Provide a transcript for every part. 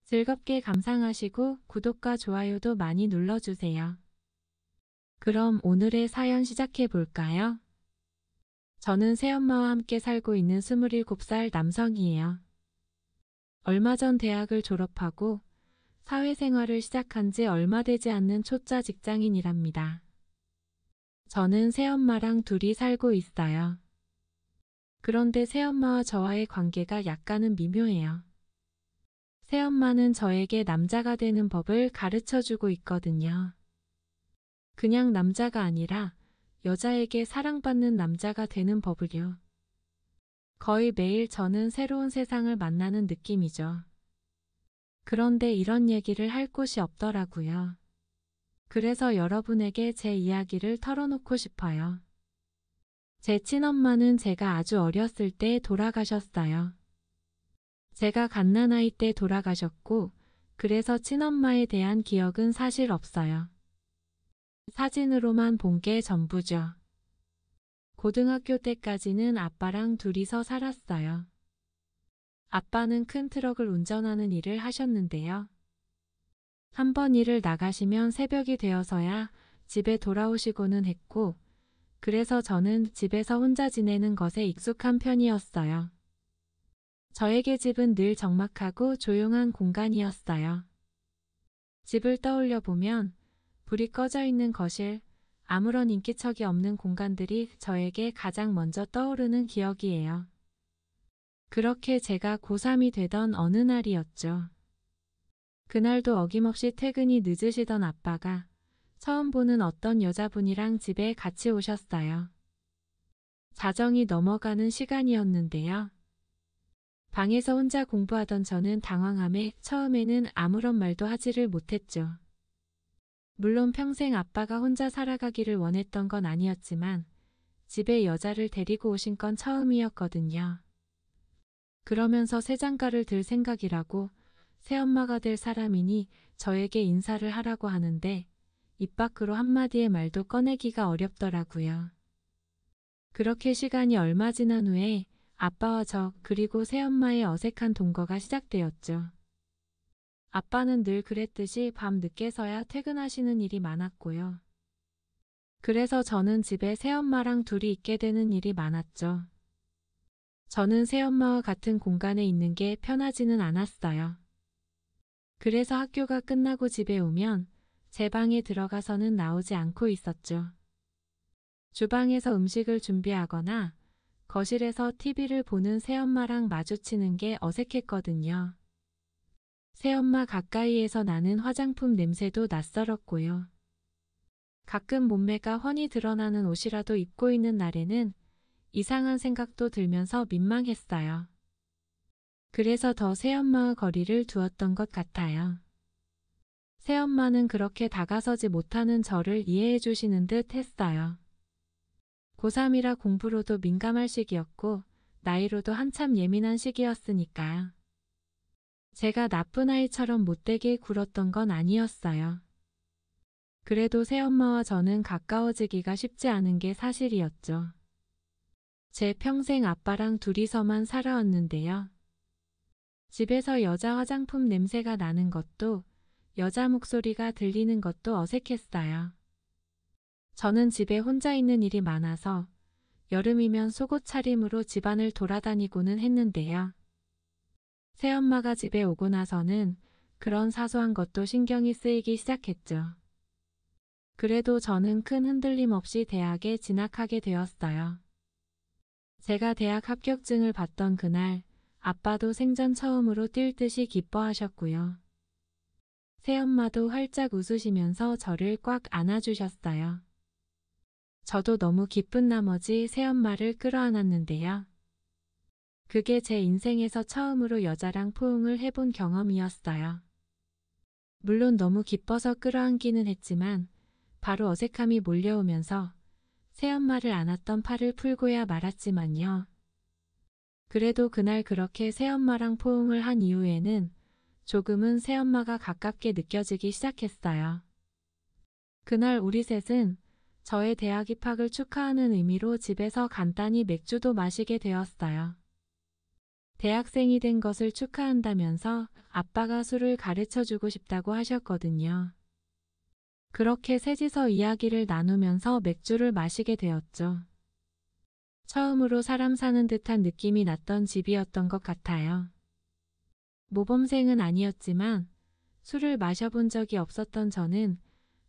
즐겁게 감상하시고 구독과 좋아요도 많이 눌러주세요. 그럼 오늘의 사연 시작해 볼까요? 저는 새엄마와 함께 살고 있는 27살 남성이에요. 얼마 전 대학을 졸업하고 사회생활을 시작한 지 얼마 되지 않는 초짜 직장인이랍니다. 저는 새엄마랑 둘이 살고 있어요. 그런데 새엄마와 저와의 관계가 약간은 미묘해요. 새엄마는 저에게 남자가 되는 법을 가르쳐주고 있거든요. 그냥 남자가 아니라 여자에게 사랑받는 남자가 되는 법을요. 거의 매일 저는 새로운 세상을 만나는 느낌이죠. 그런데 이런 얘기를 할 곳이 없더라고요. 그래서 여러분에게 제 이야기를 털어놓고 싶어요. 제 친엄마는 제가 아주 어렸을 때 돌아가셨어요. 제가 갓난아이 때 돌아가셨고, 그래서 친엄마에 대한 기억은 사실 없어요. 사진으로만 본 게 전부죠. 고등학교 때까지는 아빠랑 둘이서 살았어요. 아빠는 큰 트럭을 운전하는 일을 하셨는데요. 한번 일을 나가시면 새벽이 되어서야 집에 돌아오시고는 했고, 그래서 저는 집에서 혼자 지내는 것에 익숙한 편이었어요. 저에게 집은 늘 적막하고 조용한 공간이었어요. 집을 떠올려 보면 불이 꺼져 있는 거실, 아무런 인기척이 없는 공간들이 저에게 가장 먼저 떠오르는 기억이에요. 그렇게 제가 고3이 되던 어느 날이었죠. 그날도 어김없이 퇴근이 늦으시던 아빠가 처음 보는 어떤 여자분이랑 집에 같이 오셨어요. 자정이 넘어가는 시간이었는데요. 방에서 혼자 공부하던 저는 당황함에 처음에는 아무런 말도 하지를 못했죠. 물론 평생 아빠가 혼자 살아가기를 원했던 건 아니었지만 집에 여자를 데리고 오신 건 처음이었거든요. 그러면서 새 장가를 들 생각이라고 새엄마가 될 사람이니 저에게 인사를 하라고 하는데 입 밖으로 한마디의 말도 꺼내기가 어렵더라고요. 그렇게 시간이 얼마 지난 후에 아빠와 저 그리고 새엄마의 어색한 동거가 시작되었죠. 아빠는 늘 그랬듯이 밤 늦게서야 퇴근하시는 일이 많았고요. 그래서 저는 집에 새엄마랑 둘이 있게 되는 일이 많았죠. 저는 새엄마와 같은 공간에 있는 게 편하지는 않았어요. 그래서 학교가 끝나고 집에 오면 제 방에 들어가서는 나오지 않고 있었죠. 주방에서 음식을 준비하거나 거실에서 TV를 보는 새엄마랑 마주치는 게 어색했거든요. 새엄마 가까이에서 나는 화장품 냄새도 낯설었고요. 가끔 몸매가 훤히 드러나는 옷이라도 입고 있는 날에는 이상한 생각도 들면서 민망했어요. 그래서 더 새엄마와 거리를 두었던 것 같아요. 새엄마는 그렇게 다가서지 못하는 저를 이해해 주시는 듯 했어요. 고3이라 공부로도 민감할 시기였고 나이로도 한참 예민한 시기였으니까요. 제가 나쁜 아이처럼 못되게 굴었던 건 아니었어요. 그래도 새엄마와 저는 가까워지기가 쉽지 않은 게 사실이었죠. 제 평생 아빠랑 둘이서만 살아왔는데요. 집에서 여자 화장품 냄새가 나는 것도 여자 목소리가 들리는 것도 어색했어요. 저는 집에 혼자 있는 일이 많아서 여름이면 속옷 차림으로 집안을 돌아다니고는 했는데요. 새엄마가 집에 오고 나서는 그런 사소한 것도 신경이 쓰이기 시작했죠. 그래도 저는 큰 흔들림 없이 대학에 진학하게 되었어요. 제가 대학 합격증을 받던 그날 아빠도 생전 처음으로 뛸 듯이 기뻐하셨고요. 새엄마도 활짝 웃으시면서 저를 꽉 안아주셨어요. 저도 너무 기쁜 나머지 새엄마를 끌어안았는데요. 그게 제 인생에서 처음으로 여자랑 포옹을 해본 경험이었어요. 물론 너무 기뻐서 끌어안기는 했지만 바로 어색함이 몰려오면서 새엄마를 안았던 팔을 풀고야 말았지만요. 그래도 그날 그렇게 새엄마랑 포옹을 한 이후에는 조금은 새엄마가 가깝게 느껴지기 시작했어요. 그날 우리 셋은 저의 대학 입학을 축하하는 의미로 집에서 간단히 맥주도 마시게 되었어요. 대학생이 된 것을 축하한다면서 아빠가 술을 가르쳐 주고 싶다고 하셨거든요. 그렇게 셋이서 이야기를 나누면서 맥주를 마시게 되었죠. 처음으로 사람 사는 듯한 느낌이 났던 집이었던 것 같아요. 모범생은 아니었지만 술을 마셔본 적이 없었던 저는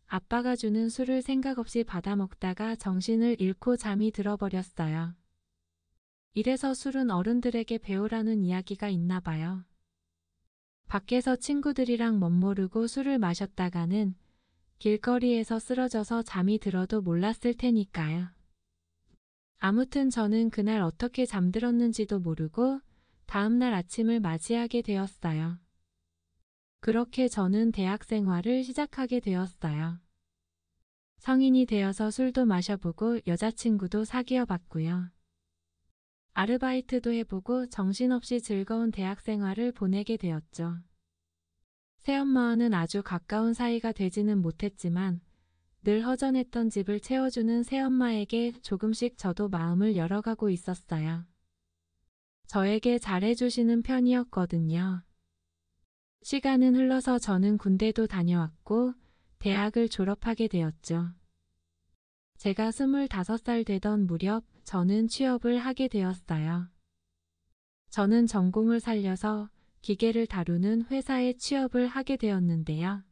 아빠가 주는 술을 생각 없이 받아 먹다가 정신을 잃고 잠이 들어버렸어요. 이래서 술은 어른들에게 배우라는 이야기가 있나 봐요. 밖에서 친구들이랑 멋모르고 술을 마셨다가는 길거리에서 쓰러져서 잠이 들어도 몰랐을 테니까요. 아무튼 저는 그날 어떻게 잠들었는지도 모르고 다음날 아침을 맞이하게 되었어요. 그렇게 저는 대학 생활을 시작하게 되었어요. 성인이 되어서 술도 마셔보고 여자친구도 사귀어 봤고요. 아르바이트도 해보고 정신없이 즐거운 대학 생활을 보내게 되었죠. 새엄마와는 아주 가까운 사이가 되지는 못했지만 늘 허전했던 집을 채워주는 새엄마에게 조금씩 저도 마음을 열어가고 있었어요. 저에게 잘해주시는 편이었거든요. 시간은 흘러서 저는 군대도 다녀왔고 대학을 졸업하게 되었죠. 제가 25살 되던 무렵 저는 취업을 하게 되었어요. 저는 전공을 살려서 기계를 다루는 회사에 취업을 하게 되었는데요.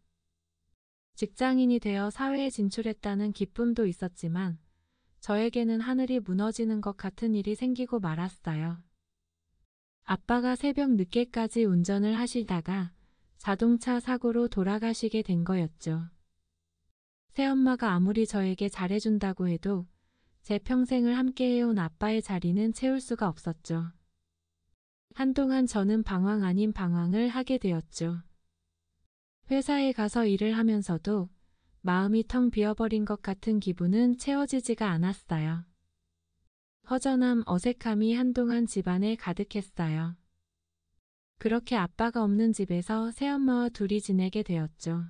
직장인이 되어 사회에 진출했다는 기쁨도 있었지만 저에게는 하늘이 무너지는 것 같은 일이 생기고 말았어요. 아빠가 새벽 늦게까지 운전을 하시다가 자동차 사고로 돌아가시게 된 거였죠. 새엄마가 아무리 저에게 잘해준다고 해도 제 평생을 함께해온 아빠의 자리는 채울 수가 없었죠. 한동안 저는 방황 아닌 방황을 하게 되었죠. 회사에 가서 일을 하면서도 마음이 텅 비어버린 것 같은 기분은 채워지지가 않았어요. 허전함, 어색함이 한동안 집안에 가득했어요. 그렇게 아빠가 없는 집에서 새엄마와 둘이 지내게 되었죠.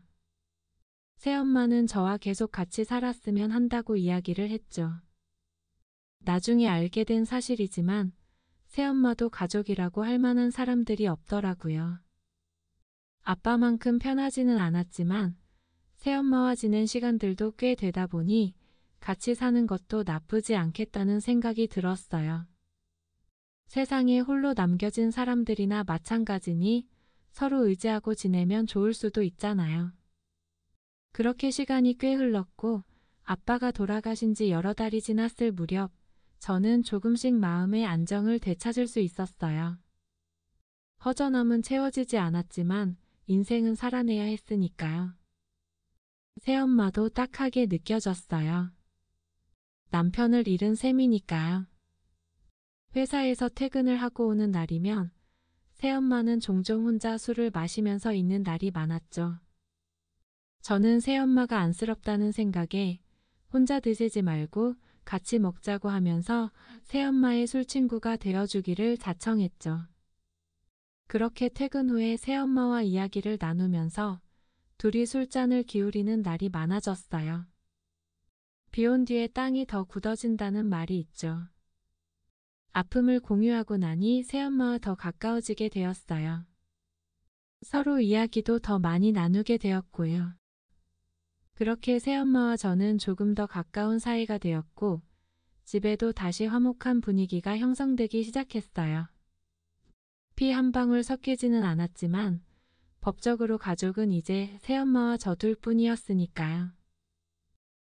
새엄마는 저와 계속 같이 살았으면 한다고 이야기를 했죠. 나중에 알게 된 사실이지만 새엄마도 가족이라고 할 만한 사람들이 없더라고요. 아빠만큼 편하지는 않았지만 새엄마와 지낸 시간들도 꽤 되다 보니 같이 사는 것도 나쁘지 않겠다는 생각이 들었어요. 세상에 홀로 남겨진 사람들이나 마찬가지니 서로 의지하고 지내면 좋을 수도 있잖아요. 그렇게 시간이 꽤 흘렀고 아빠가 돌아가신 지 여러 달이 지났을 무렵 저는 조금씩 마음의 안정을 되찾을 수 있었어요. 허전함은 채워지지 않았지만 인생은 살아내야 했으니까요. 새엄마도 딱하게 느껴졌어요. 남편을 잃은 셈이니까요. 회사에서 퇴근을 하고 오는 날이면 새엄마는 종종 혼자 술을 마시면서 있는 날이 많았죠. 저는 새엄마가 안쓰럽다는 생각에 혼자 드시지 말고 같이 먹자고 하면서 새엄마의 술친구가 되어주기를 자청했죠. 그렇게 퇴근 후에 새엄마와 이야기를 나누면서 둘이 술잔을 기울이는 날이 많아졌어요. 비 온 뒤에 땅이 더 굳어진다는 말이 있죠. 아픔을 공유하고 나니 새엄마와 더 가까워지게 되었어요. 서로 이야기도 더 많이 나누게 되었고요. 그렇게 새엄마와 저는 조금 더 가까운 사이가 되었고 집에도 다시 화목한 분위기가 형성되기 시작했어요. 피 한 방울 섞이지는 않았지만 법적으로 가족은 이제 새엄마와 저 둘뿐이었으니까요.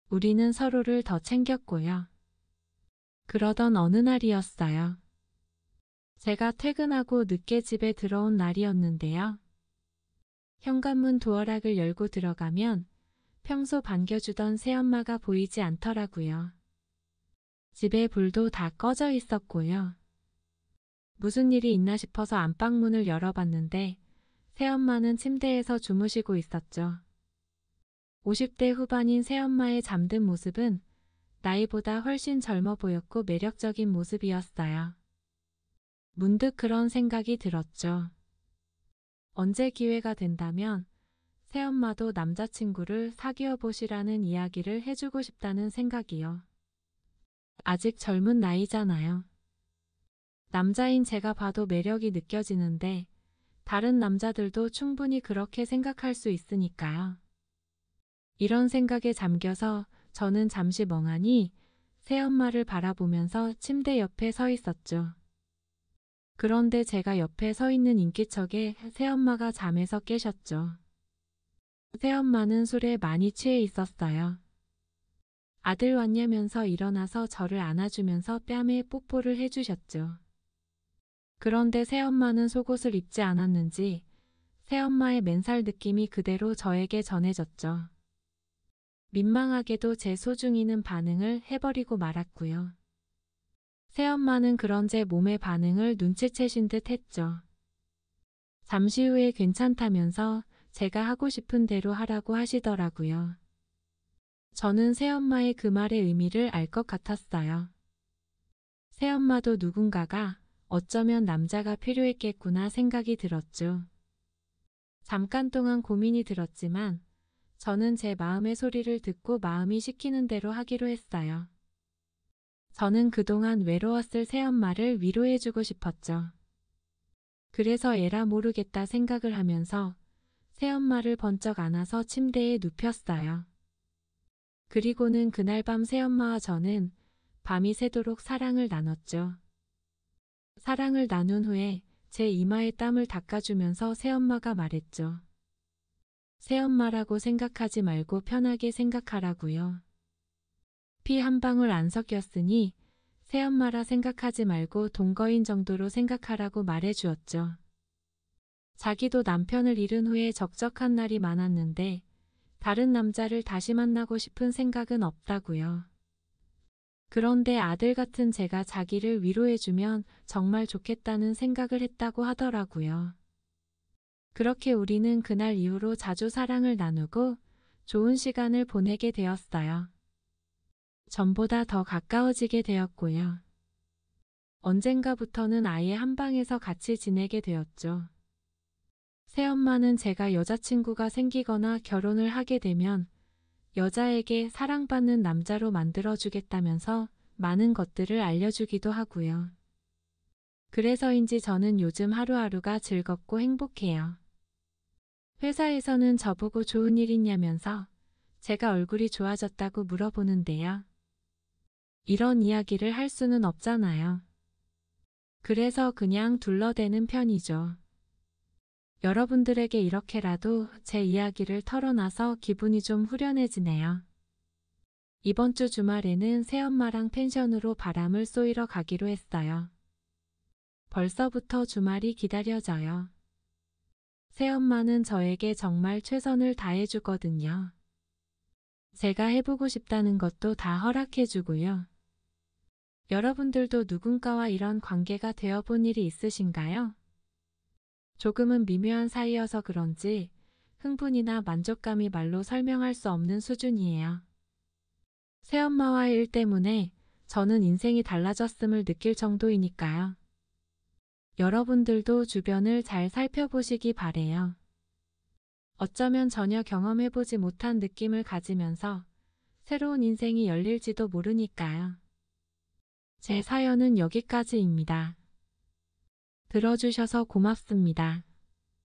우리는 서로를 더 챙겼고요. 그러던 어느 날이었어요. 제가 퇴근하고 늦게 집에 들어온 날이었는데요. 현관문 도어락을 열고 들어가면 평소 반겨주던 새엄마가 보이지 않더라고요. 집에 불도 다 꺼져 있었고요. 무슨 일이 있나 싶어서 안방문을 열어봤는데 새엄마는 침대에서 주무시고 있었죠. 50대 후반인 새엄마의 잠든 모습은 나이보다 훨씬 젊어 보였고 매력적인 모습이었어요. 문득 그런 생각이 들었죠. 언제 기회가 된다면 새엄마도 남자친구를 사귀어 보시라는 이야기를 해주고 싶다는 생각이요. 아직 젊은 나이잖아요. 남자인 제가 봐도 매력이 느껴지는데 다른 남자들도 충분히 그렇게 생각할 수 있으니까요. 이런 생각에 잠겨서 저는 잠시 멍하니 새엄마를 바라보면서 침대 옆에 서 있었죠. 그런데 제가 옆에 서 있는 인기척에 새엄마가 잠에서 깨셨죠. 새엄마는 술에 많이 취해 있었어요. 아들 왔냐면서 일어나서 저를 안아주면서 뺨에 뽀뽀를 해주셨죠. 그런데 새엄마는 속옷을 입지 않았는지 새엄마의 맨살 느낌이 그대로 저에게 전해졌죠. 민망하게도 제 소중이는 반응을 해버리고 말았고요. 새엄마는 그런 제 몸의 반응을 눈치채신 듯 했죠. 잠시 후에 괜찮다면서 제가 하고 싶은 대로 하라고 하시더라고요. 저는 새엄마의 그 말의 의미를 알 것 같았어요. 새엄마도 누군가가 어쩌면 남자가 필요했겠구나 생각이 들었죠. 잠깐 동안 고민이 들었지만 저는 제 마음의 소리를 듣고 마음이 시키는 대로 하기로 했어요. 저는 그동안 외로웠을 새엄마를 위로해주고 싶었죠. 그래서 에라 모르겠다 생각을 하면서 새엄마를 번쩍 안아서 침대에 눕혔어요. 그리고는 그날 밤 새엄마와 저는 밤이 새도록 사랑을 나눴죠. 사랑을 나눈 후에 제 이마에 땀을 닦아주면서 새엄마가 말했죠. 새엄마라고 생각하지 말고 편하게 생각하라고요. 피 한 방울 안 섞였으니 새엄마라 생각하지 말고 동거인 정도로 생각하라고 말해주었죠. 자기도 남편을 잃은 후에 적적한 날이 많았는데 다른 남자를 다시 만나고 싶은 생각은 없다고요. 그런데 아들 같은 제가 자기를 위로해주면 정말 좋겠다는 생각을 했다고 하더라고요. 그렇게 우리는 그날 이후로 자주 사랑을 나누고 좋은 시간을 보내게 되었어요. 전보다 더 가까워지게 되었고요. 언젠가부터는 아예 한 방에서 같이 지내게 되었죠. 새엄마는 제가 여자친구가 생기거나 결혼을 하게 되면 여자에게 사랑받는 남자로 만들어주겠다면서 많은 것들을 알려주기도 하고요. 그래서인지 저는 요즘 하루하루가 즐겁고 행복해요. 회사에서는 저보고 좋은 일 있냐면서 제가 얼굴이 좋아졌다고 물어보는데요. 이런 이야기를 할 수는 없잖아요. 그래서 그냥 둘러대는 편이죠. 여러분들에게 이렇게라도 제 이야기를 털어놔서 기분이 좀 후련해지네요. 이번 주 주말에는 새엄마랑 펜션으로 바람을 쏘이러 가기로 했어요. 벌써부터 주말이 기다려져요. 새엄마는 저에게 정말 최선을 다해주거든요. 제가 해보고 싶다는 것도 다 허락해주고요. 여러분들도 누군가와 이런 관계가 되어본 일이 있으신가요? 조금은 미묘한 사이여서 그런지 흥분이나 만족감이 말로 설명할 수 없는 수준이에요. 새엄마와의 일 때문에 저는 인생이 달라졌음을 느낄 정도이니까요. 여러분들도 주변을 잘 살펴보시기 바래요. 어쩌면 전혀 경험해보지 못한 느낌을 가지면서 새로운 인생이 열릴지도 모르니까요. 제 사연은 여기까지입니다. 들어주셔서 고맙습니다.